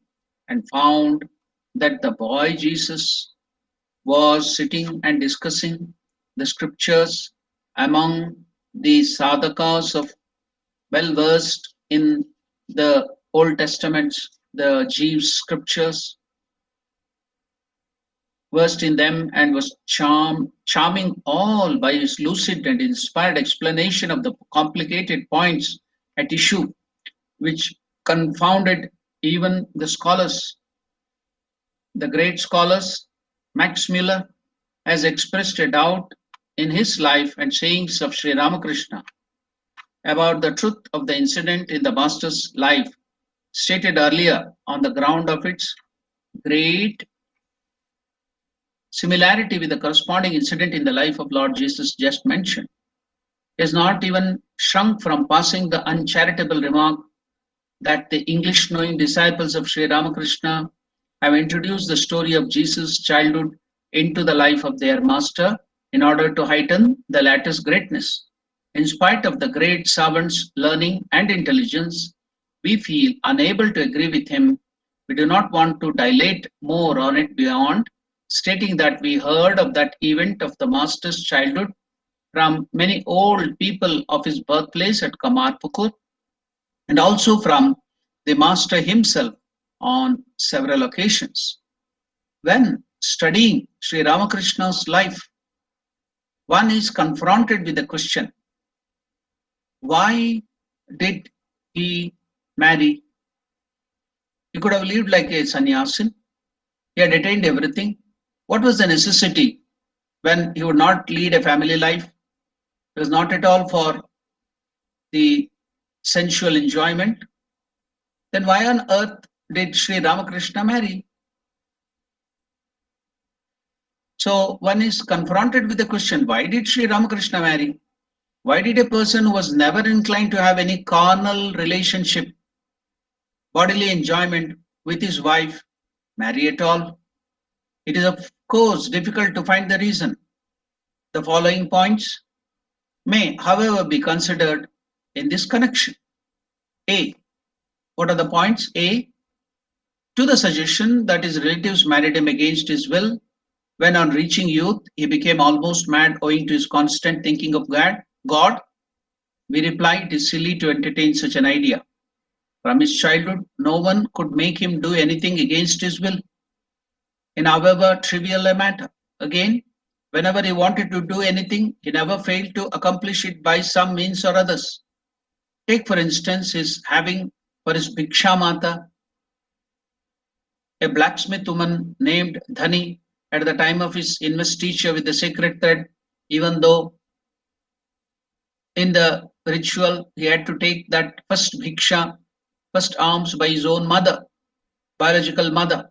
and found that the boy Jesus was sitting and discussing the scriptures among the sadhakas of well versed in the Old Testament, the Jews' scriptures, versed in them, and was charming all by his lucid and inspired explanation of the complicated points at issue, which confounded even the scholars. The great scholars, Max Muller, has expressed a doubt in his life and sayings of Sri Ramakrishna about the truth of the incident in the Master's life, stated earlier on the ground of its great similarity with the corresponding incident in the life of Lord Jesus just mentioned. He has not even shrunk from passing the uncharitable remark that the English-knowing disciples of Sri Ramakrishna have introduced the story of Jesus' childhood into the life of their master in order to heighten the latter's greatness. In spite of the great servant's learning and intelligence, we feel unable to agree with him. We do not want to dilate more on it beyond stating that we heard of that event of the master's childhood from many old people of his birthplace at Kamarpukur, and also from the master himself on several occasions. When studying Sri Ramakrishna's life, one is confronted with the question, why did he marry? He could have lived like a sannyasin. He had attained everything. What was the necessity when he would not lead a family life? It was not at all for the sensual enjoyment. Then why on earth did Sri Ramakrishna marry? So one is confronted with the question, why did Sri Ramakrishna marry? Why did a person who was never inclined to have any carnal relationship, bodily enjoyment with his wife, marry at all? It is of course difficult to find the reason. The following points may, however, be considered in this connection. A. What are the points? A. To the suggestion that his relatives married him against his will, when on reaching youth, he became almost mad owing to his constant thinking of God, we reply it is silly to entertain such an idea. From his childhood, no one could make him do anything against his will, in however trivial a matter. Again, whenever he wanted to do anything, he never failed to accomplish it by some means or others. Take, for instance, his having for his Bhiksha Mata a blacksmith woman named Dhani at the time of his investiture with the sacred thread, even though in the ritual he had to take that first Bhiksha, first alms by his own mother, biological mother.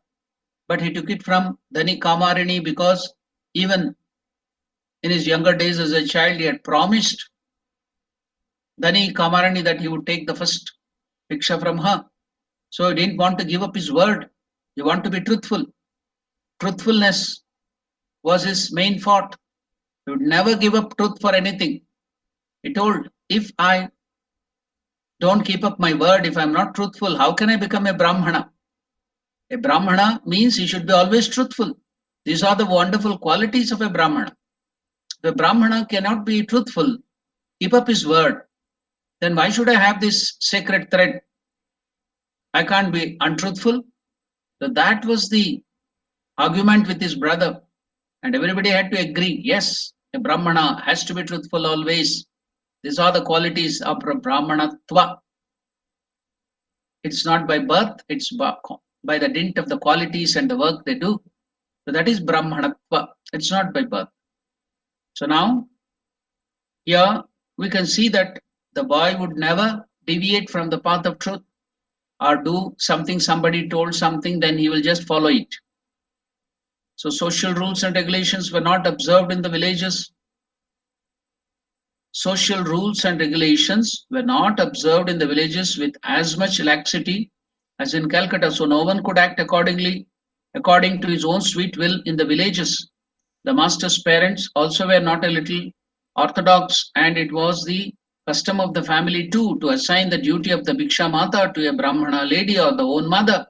But he took it from Dhani Kamarini because even in his younger days as a child, he had promised Dhani Kamarini that he would take the first Bhiksha from her. So he didn't want to give up his word. He wanted to be truthful. Truthfulness was his main fault. He would never give up truth for anything. He told, if I don't keep up my word, if I'm not truthful, how can I become a Brahmana? A Brahmana means he should be always truthful. These are the wonderful qualities of a Brahmana. The Brahmana cannot be truthful, keep up his word. Then why should I have this sacred thread? I can't be untruthful. So that was the argument with his brother. And everybody had to agree, yes, a Brahmana has to be truthful always. These are the qualities of Brahmanatva. It's not by birth, it's by the dint of the qualities and the work they do. So that is Brahmanatva. It's not by birth. So now, here we can see that the boy would never deviate from the path of truth or do something, somebody told something, then he will just follow it. So social rules and regulations were not observed in the villages. Social rules and regulations were not observed in the villages with as much laxity as in Calcutta. So no one could act accordingly according to his own sweet will in the villages. The master's parents also were not a little orthodox, and it was the custom of the family too to assign the duty of the Bhiksha Mata to a Brahmana lady or the own mother.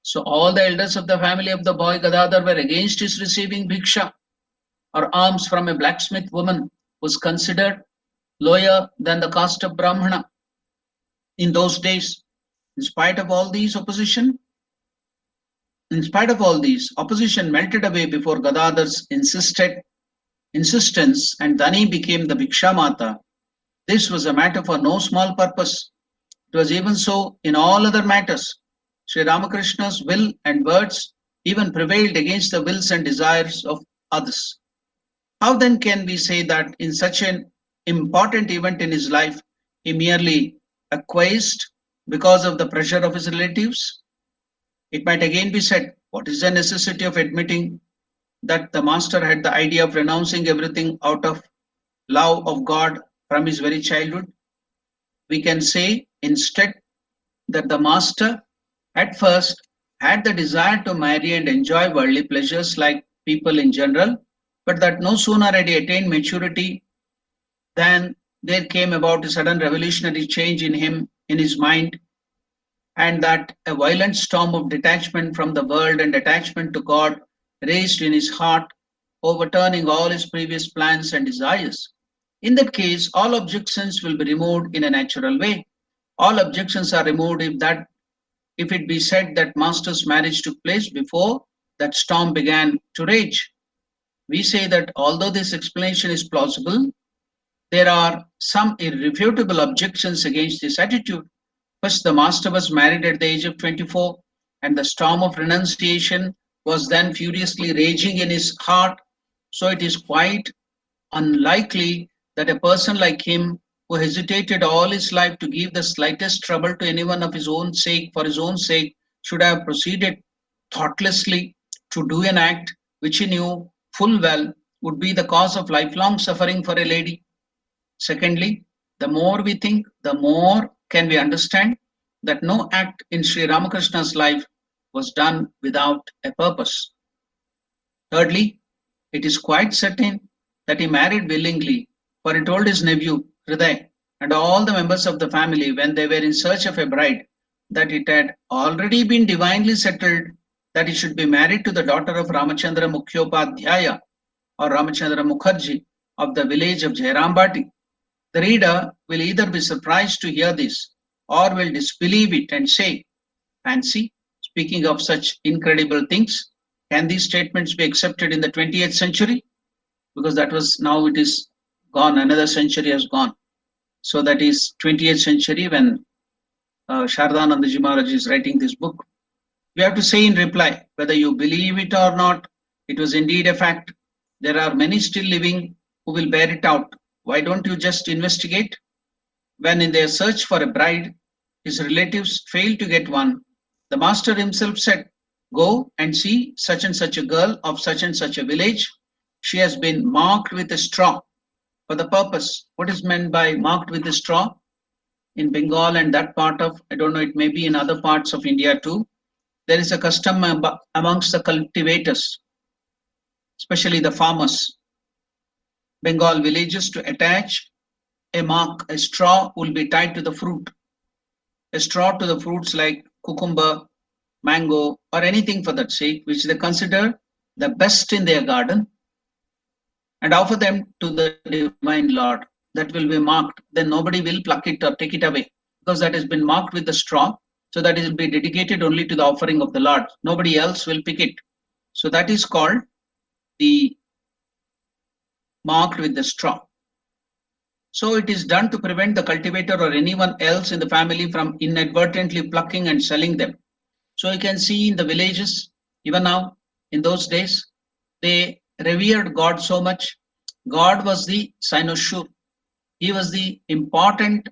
So all the elders of the family of the boy Gadadhar were against his receiving Bhiksha or alms from a blacksmith woman, was considered lower than the caste of Brahmana. In those days, in spite of all these opposition, opposition melted away before Gadadhar's insistence, and Dani became the Bhiksha Mata. This was a matter for no small purpose. It was even so in all other matters. Sri Ramakrishna's will and words even prevailed against the wills and desires of others. How then can we say that in such an important event in his life, he merely acquiesced because of the pressure of his relatives? It might again be said, what is the necessity of admitting that the master had the idea of renouncing everything out of love of God from his very childhood? We can say instead that the master at first had the desire to marry and enjoy worldly pleasures like people in general, but that no sooner had he attained maturity than there came about a sudden revolutionary change in him, in his mind, and that a violent storm of detachment from the world and attachment to God raised in his heart, overturning all his previous plans and desires. In that case, all objections will be removed in a natural way. All objections are removed if it be said that master's marriage took place before that storm began to rage. We say that although this explanation is plausible, there are some irrefutable objections against this attitude. First, the master was married at the age of 24, and the storm of renunciation was then furiously raging in his heart. So it is quite unlikely that a person like him, who hesitated all his life to give the slightest trouble to anyone of his own sake, for his own sake, should have proceeded thoughtlessly to do an act which he knew full well would be the cause of lifelong suffering for a lady. Secondly, the more we think, the more can we understand that no act in Sri Ramakrishna's life was done without a purpose. Thirdly, it is quite certain that he married willingly, for he told his nephew Hriday and all the members of the family when they were in search of a bride that it had already been divinely settled that he should be married to the daughter of Ramachandra Mukhyopadhyaya or Ramachandra Mukherjee of the village of Jairambati. The reader will either be surprised to hear this or will disbelieve it and say, fancy, speaking of such incredible things, can these statements be accepted in the 20th century? Because that was, now it is gone, another century has gone. So that is 20th century when Sharadananda Maharaj is writing this book. We have to say in reply, whether you believe it or not, it was indeed a fact. There are many still living who will bear it out. Why don't you just investigate? When in their search for a bride, his relatives failed to get one, the master himself said, go and see such and such a girl of such and such a village. She has been marked with a straw for the purpose. What is meant by marked with a straw? In Bengal and that part of, I don't know, it may be in other parts of India too, there is a custom amongst the cultivators, especially the farmers, Bengal villages, to attach a mark. A straw will be tied to the fruit. A straw to the fruits like cucumber, mango, or anything for that sake, which they consider the best in their garden, and offer them to the divine Lord. That will be marked. Then nobody will pluck it or take it away, because that has been marked with the straw. So that it will be dedicated only to the offering of the Lord. Nobody else will pick it. So that is called the marked with the straw. So it is done to prevent the cultivator or anyone else in the family from inadvertently plucking and selling them. So you can see in the villages, even now, in those days, they revered God so much. God was the cynosure. He was the important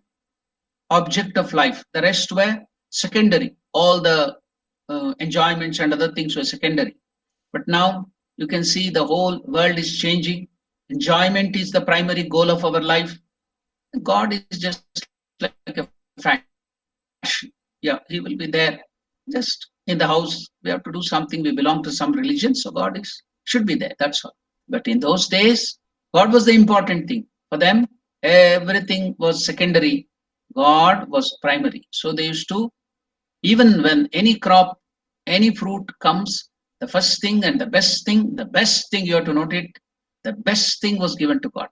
object of life. The rest were secondary. All the enjoyments and other things were secondary. But now you can see the whole world is changing. Enjoyment is the primary goal of our life. God is just like a fashion. Yeah, he will be there just in the house, we have to do something, we belong to some religion, so God should be there, that's all. But in those days, God was the important thing. For them, everything was secondary. God was primary. So they used to, even when any crop, any fruit comes, the first thing and the best thing you have to note it, the best thing was given to God.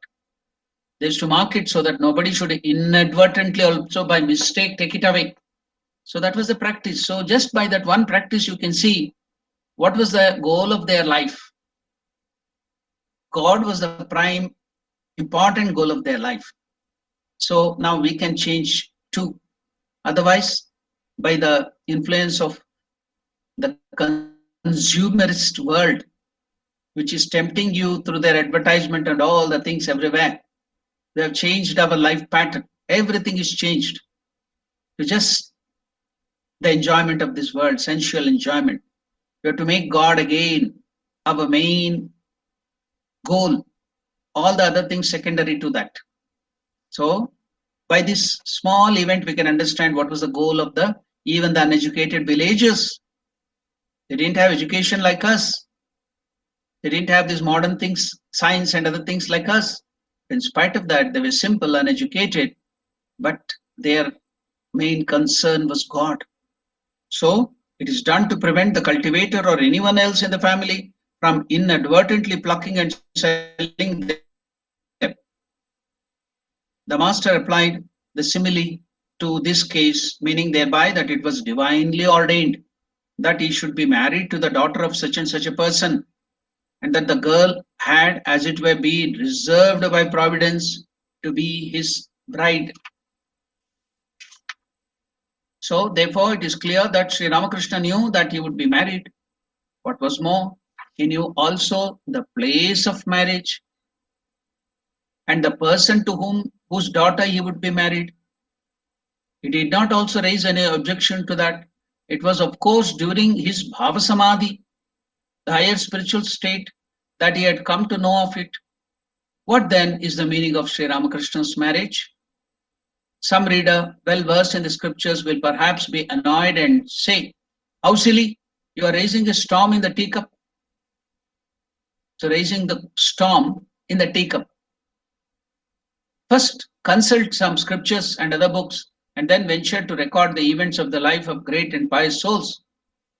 They used to mark it so that nobody should inadvertently, also by mistake, take it away. So that was the practice. So just by that one practice, you can see what was the goal of their life. God was the prime important goal of their life. So now we can change too. Otherwise, by the influence of the consumerist world, which is tempting you through their advertisement and all the things everywhere, they have changed our life pattern. Everything is changed to just the enjoyment of this world, sensual enjoyment. We have to make God again our main goal. All the other things secondary to that. So by this small event, we can understand what was the goal of even the uneducated villagers. They didn't have education like us. They didn't have these modern things, science and other things like us. In spite of that, they were simple, uneducated, but their main concern was God. So it is done to prevent the cultivator or anyone else in the family from inadvertently plucking and selling them. The master applied the simile to this case, meaning thereby that it was divinely ordained that he should be married to the daughter of such and such a person, and that the girl had, as it were, been reserved by Providence to be his bride. So therefore, it is clear that Sri Ramakrishna knew that he would be married. What was more, he knew also the place of marriage and the person to whose daughter he would be married. He did not also raise any objection to that. It was, of course, during his Bhava Samadhi, the higher spiritual state, that he had come to know of it. What then is the meaning of Sri Ramakrishna's marriage? Some reader well versed in the scriptures will perhaps be annoyed and say, "How silly, you are raising a storm in the teacup." So raising the storm in the teacup. First, consult some scriptures and other books, and then venture to record the events of the life of great and pious souls.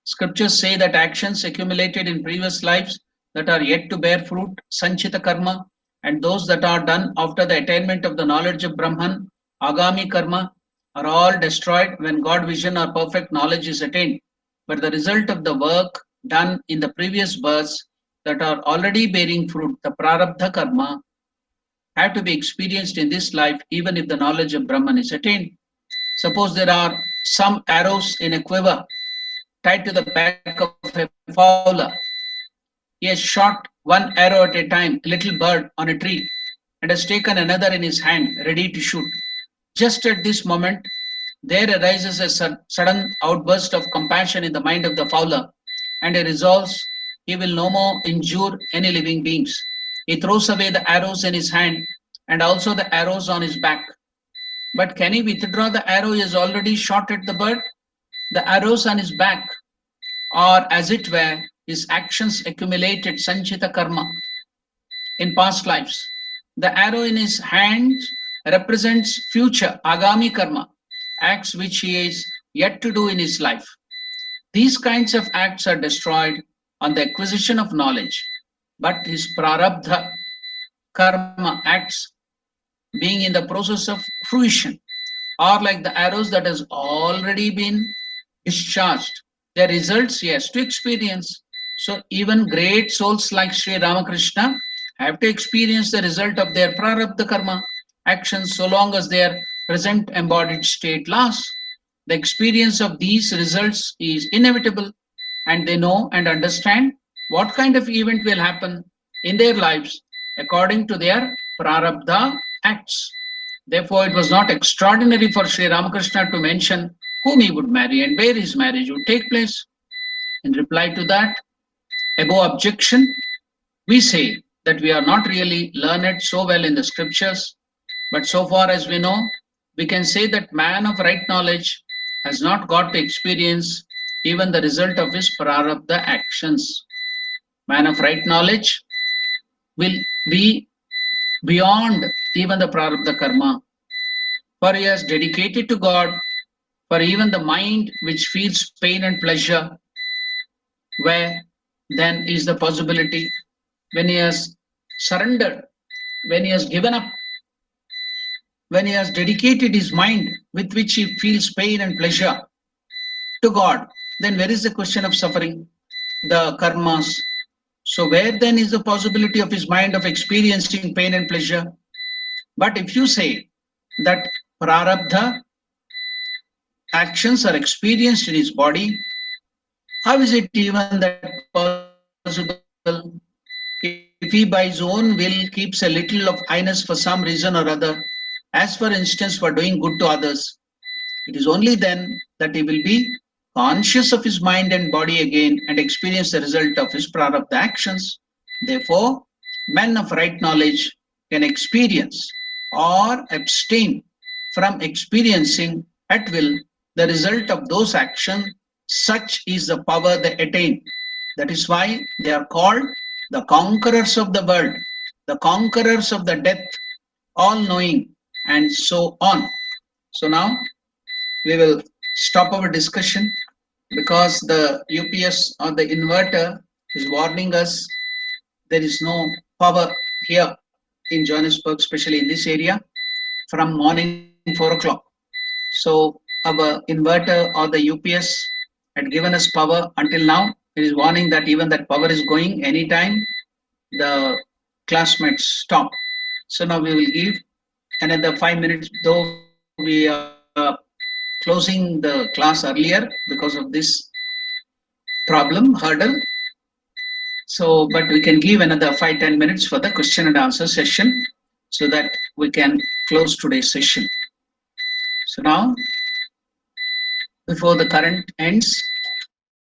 Scriptures say that actions accumulated in previous lives that are yet to bear fruit, sanchita karma, and those that are done after the attainment of the knowledge of Brahman, agami karma, are all destroyed when God vision or perfect knowledge is attained. But the result of the work done in the previous births that are already bearing fruit, the prarabdha karma, have to be experienced in this life even if the knowledge of Brahman is attained. Suppose there are some arrows in a quiver tied to the back of a fowler. He has shot one arrow at a time, a little bird on a tree, and has taken another in his hand, ready to shoot. Just at this moment, there arises a sudden outburst of compassion in the mind of the fowler, and he resolves he will no more injure any living beings. He throws away the arrows in his hand and also the arrows on his back. But can he withdraw the arrow he has already shot at the bird? The arrows on his back are, as it were, his actions accumulated sanchita karma in past lives. The arrow in his hand represents future agami karma, acts which he is yet to do in his life. These kinds of acts are destroyed on the acquisition of knowledge, but his prarabdha karma acts being in the process of fruition are like the arrows that has already been discharged. Their results, yes, to experience. So even great souls like Sri Ramakrishna have to experience the result of their prarabdha karma actions so long as their present embodied state lasts. The experience of these results is inevitable, and they know and understand what kind of event will happen in their lives according to their prarabdha acts. Therefore, it was not extraordinary for Sri Ramakrishna to mention whom he would marry and where his marriage would take place. In reply to that above objection, we say that we are not really learned so well in the scriptures, but so far as we know, we can say that man of right knowledge has not got to experience even the result of his prarabdha actions. Man of right knowledge will be beyond even the prarabdha karma. For he has dedicated to God, for even the mind which feels pain and pleasure, where then is the possibility when he has surrendered, when he has given up, when he has dedicated his mind with which he feels pain and pleasure to God, then where is the question of suffering, the karmas? So where then is the possibility of his mind of experiencing pain and pleasure? But if you say that prarabdha actions are experienced in his body, how is it even that possible? If he by his own will keeps a little of highness for some reason or other, as for instance for doing good to others, it is only then that he will be conscious of his mind and body again and experience the result of his prarabdha actions. Therefore, men of right knowledge can experience or abstain from experiencing at will the result of those actions. Such is the power they attain. That is why they are called the conquerors of the world, the conquerors of the death, all knowing, and so on. So now we will stop our discussion because the UPS or the inverter is warning us there is no power here in Johannesburg, especially in this area, from morning 4 o'clock. So our inverter or the UPS had given us power until now. It is warning that even that power is going anytime the class might stop. So now we will give another 5 minutes, though we are closing the class earlier because of this problem, hurdle. So, but we can give another 5-10 minutes for the question and answer session so that we can close today's session. So now, before the current ends,